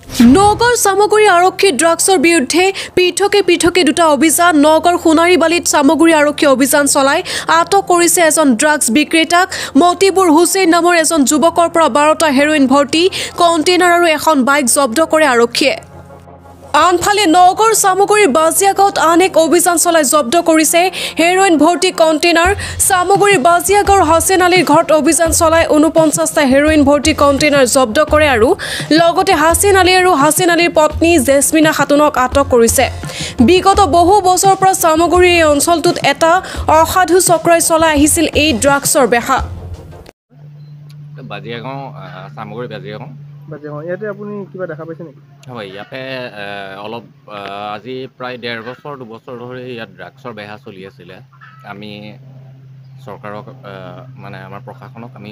নগৰ সামগ্ৰী আৰক্ষী ড্ৰাগছৰ বিৰুদ্ধে পৃথকে দুটা অভিযান নগৰ সোণাৰীবালিত সামগ্ৰী আৰক্ষী অভিযান চলাই আটক কৰিছে এজন ড্ৰাগছ বিক্ৰেতাক মতিবুৰ হুছেইন নামৰ এজন যুৱকৰ পৰা 12টা হেৰোইন ভৰ্তি কণ্টেইনাৰ আৰু এখন বাইক জব্দ কৰে আৰক্ষীয়ে আনফালে নগৰ সামগ্ৰীৰ বাজিয়াগাঁৱত আন এক অভিযান চলাই জব্দ কৰিছে হেৰোইন ভৰ্তি কণ্টেইনাৰ সামগ্ৰীৰ বাজিয়াগাঁৱৰ হাছেন আলীৰ ঘৰত অভিযান চলাই 49টা হেৰোইন ভৰ্তি কণ্টেইনাৰ জব্দ কৰে আৰু লগতে হাছেন আলী আৰু হাছেন আলীৰ পত্নী জেছমিনা খাতুনক আটক কৰিছে বিগত বহু বছৰৰ পৰা সামগ্ৰীৰ এই অঞ্চলটোত এটা অসাধু চক্ৰই চলাই আহিছিল এই ড্ৰাগছৰ বেহা বাজিয়াগাঁও সামগ্ৰী বাজিয়াগাঁও ইয়াতে আপুনি কিবা দেখা পাইছে নেকি হয় ইয়াতে অলপ আজি প্ৰায় 1.5 বছৰ 2 বছৰ ধৰি ইয়াত ড্ৰাগছৰ বেহা চলি আছিলে আমি চৰকাৰক মানে আমাৰ প্ৰশাসনক আমি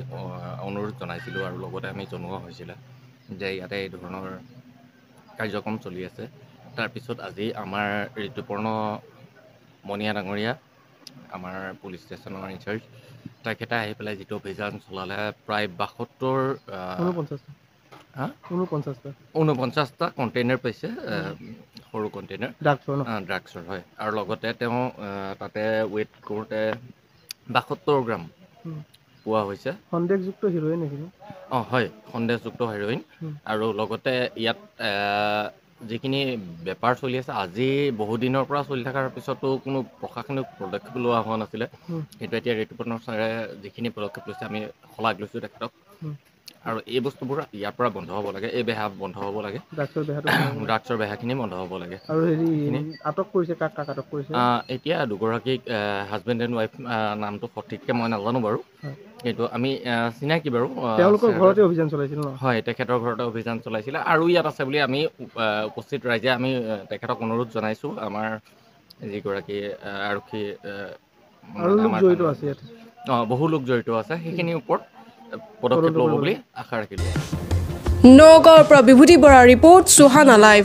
অনুৰোধ জনাইছিলোঁ আৰু লগতে আমি জনোৱা হৈছিলে যে ইয়াতে এই ধৰণৰ কাৰ্যক্ৰম চলি আছে তাৰপিছত আজি আমাৰ ঋতুপৰ্ণ মণিয়া ডাঙৰীয়া আমাৰ পুলিচ ষ্টেচনৰ ইনচাৰ্জ তেখেতে আহি পেলাই যিটো অভিযান চলালে প্ৰায় 49টা কণ্টেইনাৰ পাইছে সৰু কণ্টেইনাৰ ড্ৰাগছৰ হয় আৰু লগতে তেওঁ তাতে ৱেইট কৰোঁতে 72 গ্ৰাম পোৱা হৈছে সন্দেহযুক্ত হেৰোইন হয় সন্দেহযুক্ত হেৰোইন আৰু লগতে ইয়াত যিখিনি বেপাৰ চলি আছে আজি বহুদিনৰ পৰা চলি থকাৰ পিছতো কোনো প্ৰশাসনিক পদক্ষেপ লোৱা হোৱা নাছিলে কিন্তু এতিয়া ঋতুপৰ্ণ ছাৰে যিখিনি পদক্ষেপ লৈছে আমি শলাগ লৈছোঁ তেখেতক আৰু এই বস্তুবোৰ ইয়াৰ পৰা বন্ধ হ'ব লাগে এই বেহা বন্ধ হ'ব লাগে ড্ৰাগছৰ বেহাখিনি বন্ধ হ'ব লাগে আৰু আটক কৰিছে কাক আটক কৰিছে এতিয়া দুগৰাকীক হাজবেণ্ড এণ্ড ৱাইফ নামটো সঠিককৈ মই নাজানো বাৰু কিন্তু আমি চিনাকি বাৰু তেওঁলোকৰ ঘৰতে অভিযান চলাইছিল হয় তেখেতৰ ঘৰতে অভিযান চলাইছিলে আৰু ইয়াত আছে বুলি আমি উপস্থিত ৰাইজে আমি তেখেতক অনুৰোধ জনাইছোঁ আমাৰ যিগৰাকী আৰক্ষী বহু লোক জড়িত আছে সেইখিনিৰ ওপৰত পদক্ষেপ ল'ব বুলি আশা ৰাখিলোঁ নগৰৰ পৰা বিভূতি বৰা ৰিপৰ্ট সুহানা লাইভ